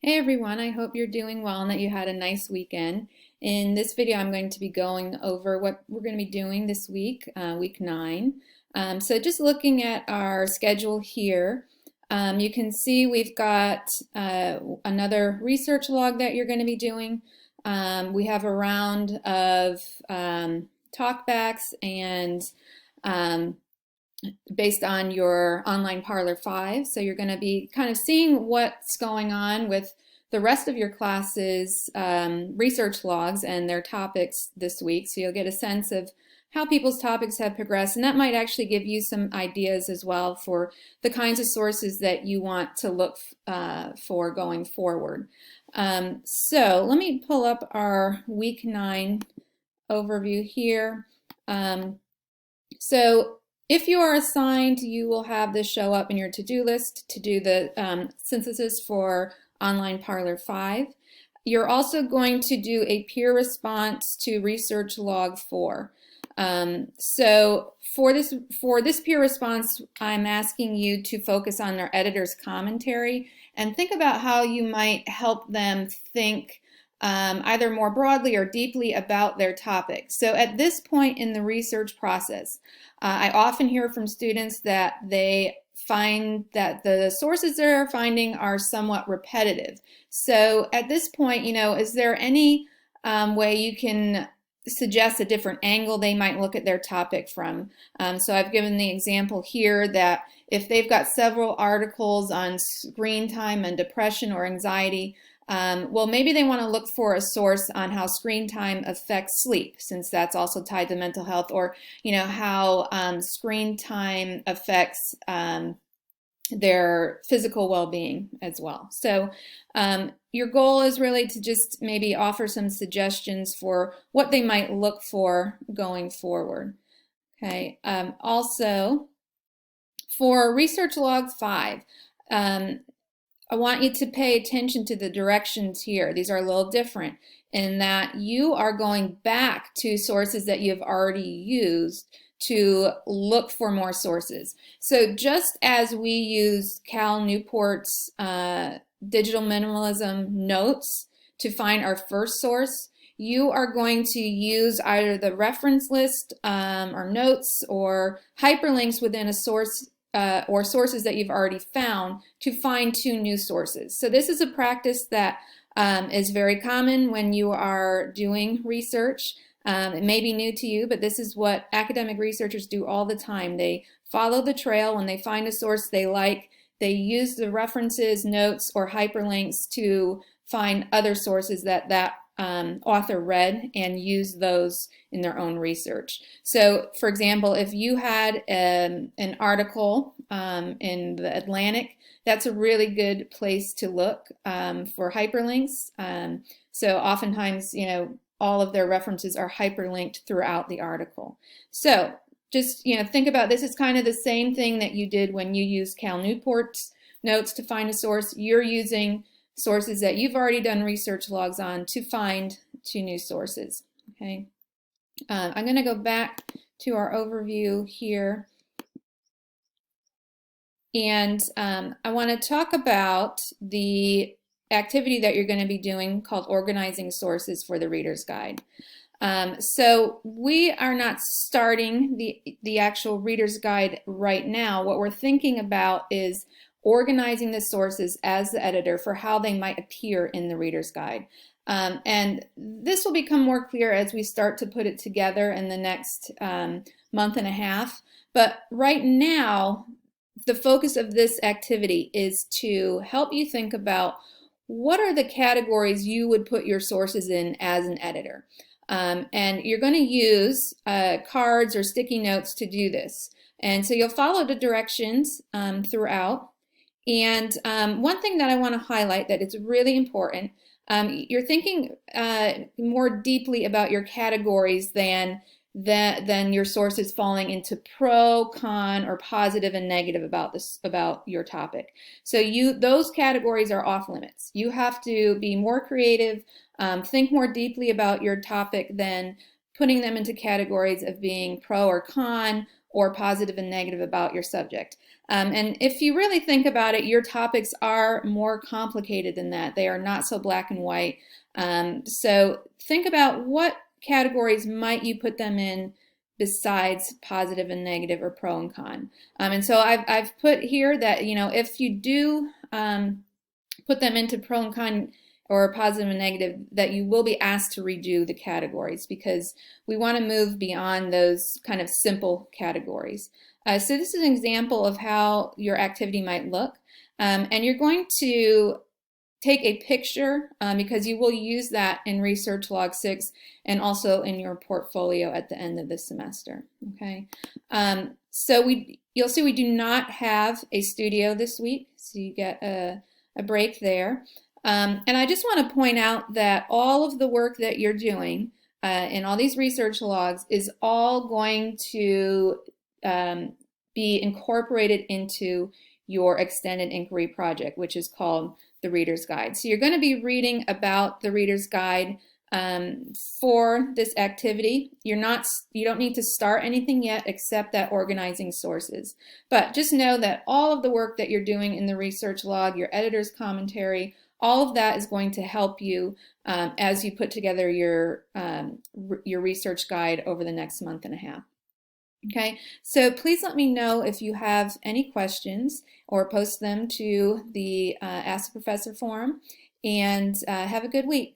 Hey everyone, I hope you're doing well and that you had a nice weekend. In this video, I'm going to be going over what we're going to be doing this week, week 9. So just looking at our schedule here, you can see we've got another research log that you're going to be doing. We have a round of talkbacks and based on your online Parlor 5. So you're going to be kind of seeing what's going on with the rest of your class's research logs and their topics this week. So you'll get a sense of how people's topics have progressed, and that might actually give you some ideas as well for the kinds of sources that you want to look for going forward. So let me pull up our week 9 overview here. So if you are assigned, you will have this show up in your to-do list to do the synthesis for Online Parlor 5. You're also going to do a peer response to Research Log 4. So for this peer response, I'm asking you to focus on their editor's commentary and think about how you might help them think either more broadly or deeply about their topic. So at this point in the research process, I often hear from students that they find that the sources they're finding are somewhat repetitive. So at this point, is there any way you can suggest a different angle they might look at their topic from? So I've given the example here that if they've got several articles on screen time and depression or anxiety, well, maybe they want to look for a source on how screen time affects sleep, since that's also tied to mental health, or how screen time affects their physical well-being as well. So your goal is really to just maybe offer some suggestions for what they might look for going forward. Okay. Also, for Research Log 5, I want you to pay attention to the directions here. These are a little different in that you are going back to sources that you have already used to look for more sources. So just as we use Cal Newport's digital minimalism notes to find our first source, you are going to use either the reference list or notes or hyperlinks within a source or sources that you've already found to find 2 new sources. So this is a practice that is very common when you are doing research. It may be new to you, but this is what academic researchers do all the time. They follow the trail. When they find a source they like, they use the references, notes, or hyperlinks to find other sources that author read and use those in their own research. So, for example, if you had an article in the Atlantic, that's a really good place to look for hyperlinks. So oftentimes, all of their references are hyperlinked throughout the article. So just, think about this. It's kind of the same thing that you did when you used Cal Newport's notes to find a source. You're using sources that you've already done research logs on to find 2 new sources. Okay, I'm going to go back to our overview here, and I want to talk about the activity that you're going to be doing called organizing sources for the Reader's Guide. So we are not starting the actual Reader's Guide right now. What we're thinking about is organizing the sources as the editor for how they might appear in the Reader's Guide. And this will become more clear as we start to put it together in the next month and a half. But right now, the focus of this activity is to help you think about what are the categories you would put your sources in as an editor. And you're going to use cards or sticky notes to do this. And so you'll follow the directions throughout. And one thing that I want to highlight that it's really important, you're thinking more deeply about your categories than your sources falling into pro, con, or positive and negative about your topic. So those categories are off limits. You have to be more creative, think more deeply about your topic than putting them into categories of being pro or con, or positive and negative about your subject. And if you really think about it, your topics are more complicated than that. They are not so black and white. So think about what categories might you put them in besides positive and negative or pro and con. And so I've put here that, if you do put them into pro and con or positive and negative, that you will be asked to redo the categories because we want to move beyond those kind of simple categories. So this is an example of how your activity might look. And you're going to take a picture because you will use that in Research Log 6 and also in your portfolio at the end of the semester. Okay, so you'll see we do not have a studio this week, so you get a break there. And I just want to point out that all of the work that you're doing in all these research logs is all going to be incorporated into your extended inquiry project, which is called the Reader's Guide. So you're going to be reading about the Reader's Guide for this activity. You don't need to start anything yet except that organizing sources. But just know that all of the work that you're doing in the research log, your editor's commentary, all of that is going to help you as you put together your research guide over the next month and a half. Okay, so please let me know if you have any questions or post them to the Ask the Professor forum, and have a good week.